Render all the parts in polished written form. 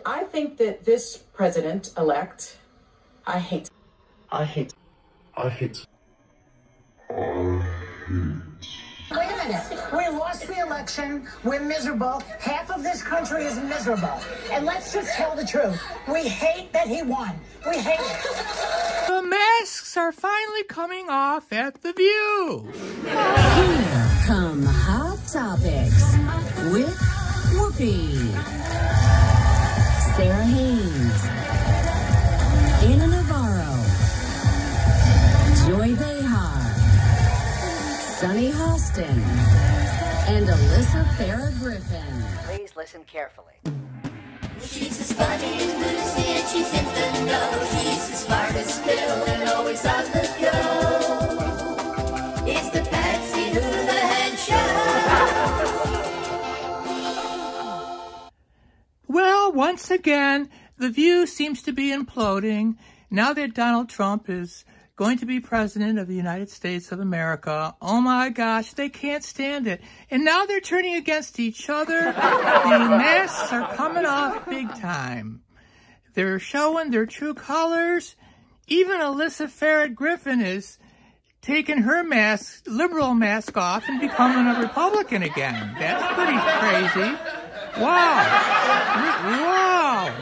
I think that this president-elect, I hate. Wait a minute. We lost the election. We're miserable. Half of this country is miserable. And let's just tell the truth. We hate that he won. We hate it. The masks are finally coming off at The View. Here come Hot Topics with Whoopi, Sarah Haynes, Anna Navarro, Joy Behar, Sonny Hostin, and Alyssa Farrah Griffin. Please listen carefully. She's as funny as Lucy and she's in the know. She's as smart as Phil and always on the go. It's the Patsy Hoolahan Show. Well, once again, The View seems to be imploding now that Donald Trump is going to be president of the United States of America. Oh my gosh, they can't stand it. And now they're turning against each other. The masks are coming off big time. They're showing their true colors. Even Alyssa Farrah Griffin is taking her mask, liberal mask off and becoming a Republican again. That's pretty crazy. Wow. Wow.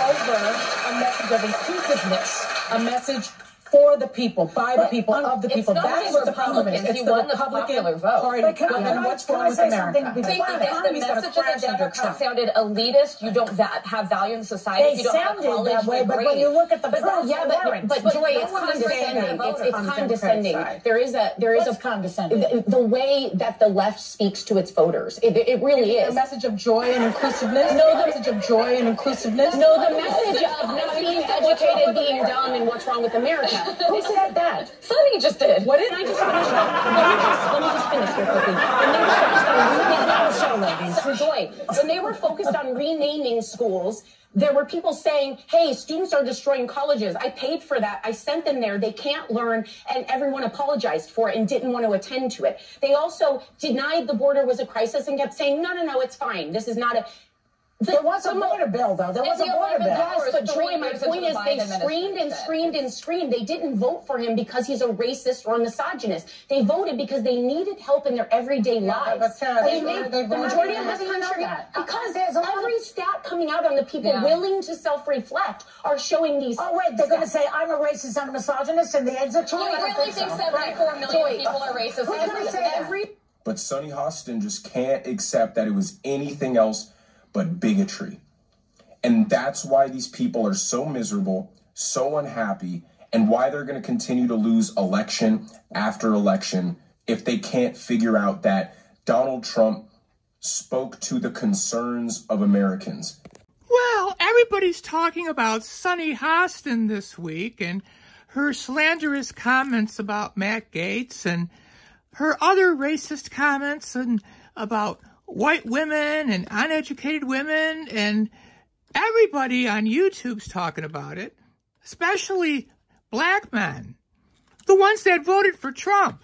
Over a message of inclusiveness, a message for the people, by the people, of the people. That's what the problem is. It's the Republican Party. And what's wrong with America? I think that the message of the Democrats sounded elitist. You don't have value in society. They sounded that way, but when you look at the proof, but Joy, it's condescending. It's condescending. There is a condescending. The way that the left speaks to its voters, it really is. A message of joy and inclusiveness. No, the message of joy and inclusiveness. No, the message of not being educated, being dumb, and what's wrong with America. Who said that? Sonny just did. What did I just finish up? Let me just finish here quickly. When they were focused on renaming schools, there were people saying, hey, students are destroying colleges. I paid for that. I sent them there. They can't learn. And everyone apologized for it and didn't want to attend to it. They also denied the border was a crisis and kept saying, no, it's fine. This is not a... There was a border bill, though. There was a border bill. Yes, but Joy, my point is they screamed. They didn't vote for him because he's a racist or a misogynist. They voted because they needed help in their everyday lives. The majority of this country, because there's every stat coming out on the people willing to self-reflect are showing these. Oh, wait, they're going to say I'm a racist and a misogynist and the exit poll? You really think 74 million people are racist? But Sonny Hostin just can't accept that it was anything else but bigotry. And that's why these people are so miserable, so unhappy, and why they're going to continue to lose election after election if they can't figure out that Donald Trump spoke to the concerns of Americans. Well, everybody's talking about Sonny Hostin this week and her slanderous comments about Matt Gaetz and her other racist comments and about white women and uneducated women, and everybody on YouTube's talking about it, especially black men, the ones that voted for Trump.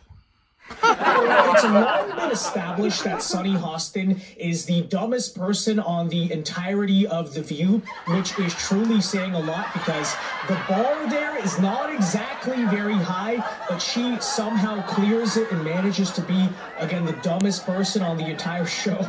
It's long been established that Sonny Hostin is the dumbest person on the entirety of The View, which is truly saying a lot because the bar there is not exactly very high, but she somehow clears it and manages to be, again, the dumbest person on the entire show.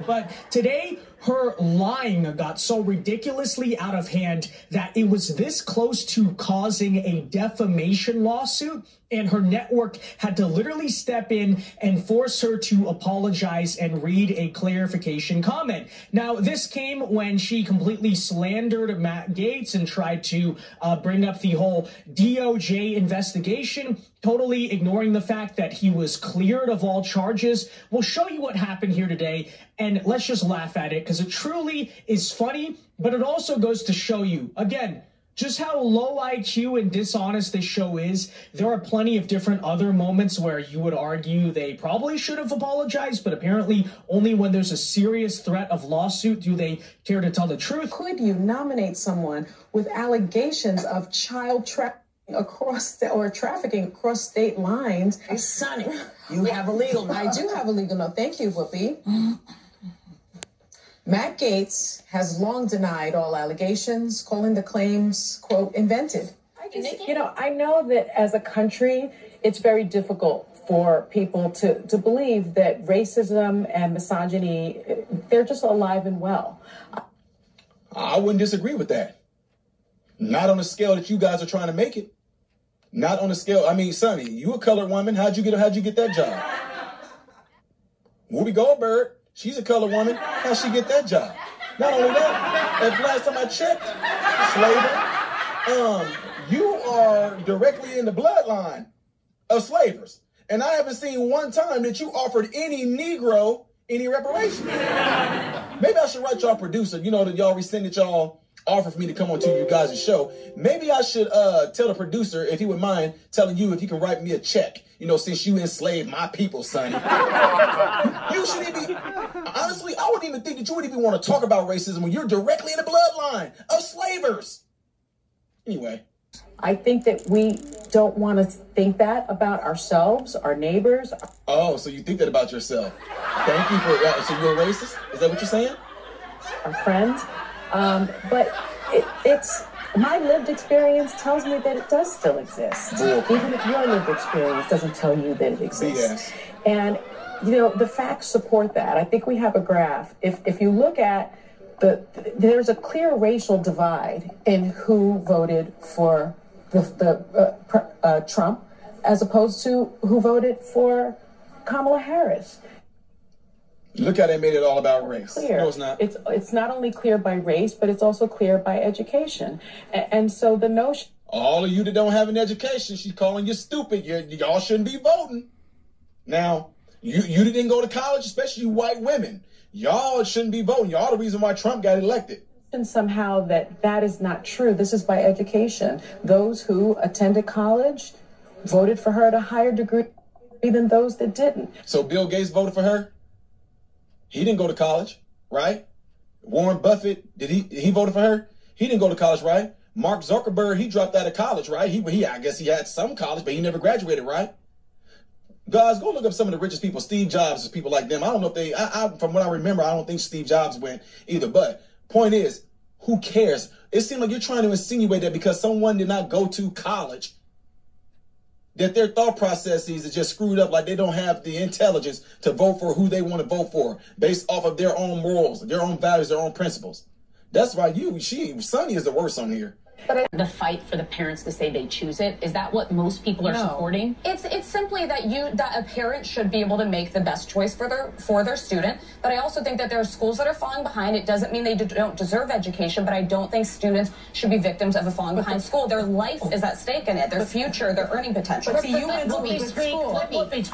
But today, her lying got so ridiculously out of hand that it was this close to causing a defamation lawsuit, and her network had to literally step in and force her to apologize and read a clarification comment. Now, this came when she completely slandered Matt Gaetz and tried to bring up the whole DOJ investigation, totally ignoring the fact that he was cleared of all charges. We'll show you what happened here today, and let's just laugh at it because it truly is funny, but it also goes to show you, again, just how low IQ and dishonest this show is. There are plenty of different other moments where you would argue they probably should have apologized, but apparently only when there's a serious threat of lawsuit do they care to tell the truth. Could you nominate someone with allegations of child trafficking across state lines? Hey, Sonny, you have a legal note. I do have a legal note. Thank you, Whoopi. Matt Gaetz has long denied all allegations, calling the claims, quote, invented. I know that as a country, it's very difficult for people to believe that racism and misogyny, they're just alive and well. I wouldn't disagree with that. Not on the scale that you guys are trying to make it. Not on the scale. I mean, Sonny, you a colored woman. How'd you get that job? Whoopi Goldberg, she's a colored woman. How'd she get that job? Not only that, as last time I checked, slaver, you are directly in the bloodline of slavers. And I haven't seen one time that you offered any Negro any reparations. Maybe I should write y'all producer, you know, that y'all rescinded y'all offer for me to come on to you guys' show. Maybe I should tell the producer if he would mind telling you if he can write me a check, you know, since you enslaved my people, Sonny. You shouldn't be, honestly, I wouldn't even think that you would even want to talk about racism when you're directly in the bloodline of slavers. Anyway. I think that we don't want to think that about ourselves, our neighbors. Oh, so you think that about yourself. Thank you for that. So you're a racist? Is that what you're saying? Our friends. But it's my lived experience tells me that it does still exist. Even if your lived experience doesn't tell you that it exists. BS. And, you know, the facts support that. I think we have a graph. If you look at there's a clear racial divide in who voted for Trump as opposed to who voted for Kamala Harris. Look how they made it all about race. Clear. No, it's not. It's not only clear by race, but it's also clear by education. And so the notion... All of you that don't have an education, she's calling you stupid. Y'all shouldn't be voting. Now, you didn't go to college, especially you white women. Y'all shouldn't be voting. Y'all the reason why Trump got elected. And somehow that is not true. This is by education. Those who attended college voted for her at a higher degree than those that didn't. So Bill Gates voted for her? He didn't go to college, right? Warren Buffett, did he voted for her? He didn't go to college, right? Mark Zuckerberg, he dropped out of college, right? I guess he had some college, but he never graduated, right? Guys, go look up some of the richest people. Steve Jobs, people like them. I don't know if they, from what I remember, I don't think Steve Jobs went either. But point is, who cares? It seems like you're trying to insinuate that because someone did not go to college, that their thought processes are just screwed up, like they don't have the intelligence to vote for who they want to vote for based off of their own morals, their own values, their own principles. That's why Sonny is the worst on here. But the fight for the parents to say they choose it, is that what most people are supporting? It's simply that a parent should be able to make the best choice for their student. But I also think that there are schools that are falling behind. It doesn't mean they don't deserve education, but I don't think students should be victims of a falling behind school. Their life is at stake in it, their future, their earning potential. But see, you went to a good school.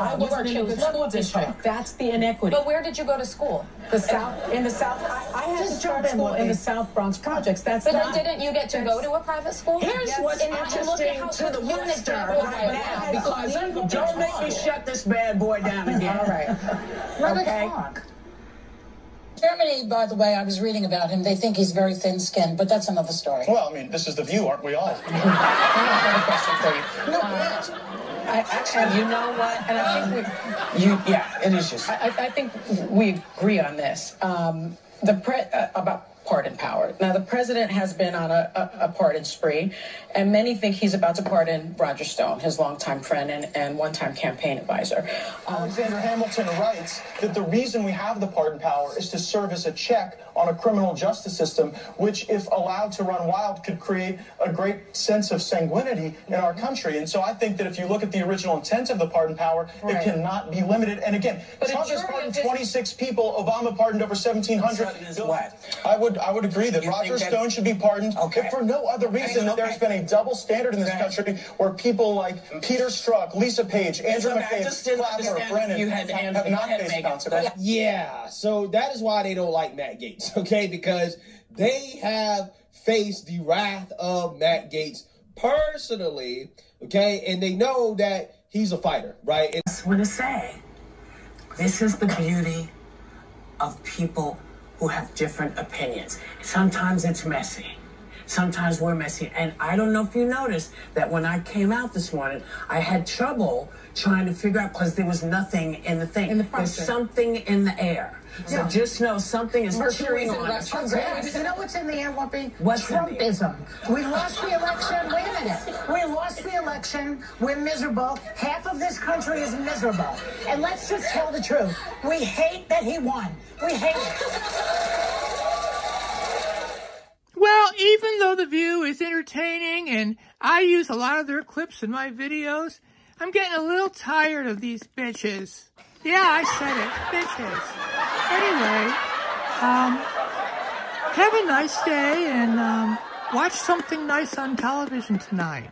I wasn't in a good school district. That's the inequity. But where did you go to school? In the South. I had to start school in the South Bronx projects. But didn't you get to go to a private school? Here's what's interesting to the Webster right now, because don't make me shut this bad boy down again. All right. Okay. Germany, by the way, I was reading about him. They think he's very thin-skinned, but that's another story. Well, I mean, this is The View, aren't we all? I have a question for you. No, actually, you know what? And I think it is just. I think we agree on this. About pardon power. Now, the president has been on a pardon spree, and many think he's about to pardon Roger Stone, his longtime friend and one-time campaign advisor. Alexander Hamilton writes that the reason we have the pardon power is to serve as a check on a criminal justice system, which, if allowed to run wild, could create a great sense of sanguinity in our country. And so I think that if you look at the original intent of the pardon power, it cannot be limited. And again, Trump has pardoned 26 people. Obama pardoned over 1,700. I would agree that Roger Stone should be pardoned, if for no other reason that there's been a double standard in this country where people like Peter Strzok, Lisa Page, Andrew McCabe, Clapper, Brennan have not faced consequences. Yeah, so that is why they don't like Matt Gaetz, okay? Because they have faced the wrath of Matt Gaetz personally, okay? And they know that he's a fighter, right? I just want to say, this is the beauty of people who have different opinions. Sometimes it's messy. Sometimes we're messy. And I don't know if you noticed that when I came out this morning, I had trouble trying to figure out because there was nothing in the thing. There's something in the air. So just know something is chewing on us. You know what's in the air, Whoopi? What's Trumpism. We lost the election. Wait a minute. We lost the election. We're miserable. Half of this country is miserable. And let's just tell the truth. We hate that he won. We hate it. Well, even though The View is entertaining and I use a lot of their clips in my videos, I'm getting a little tired of these bitches. Yeah, I said it. Bitches. Anyway, have a nice day and watch something nice on television tonight.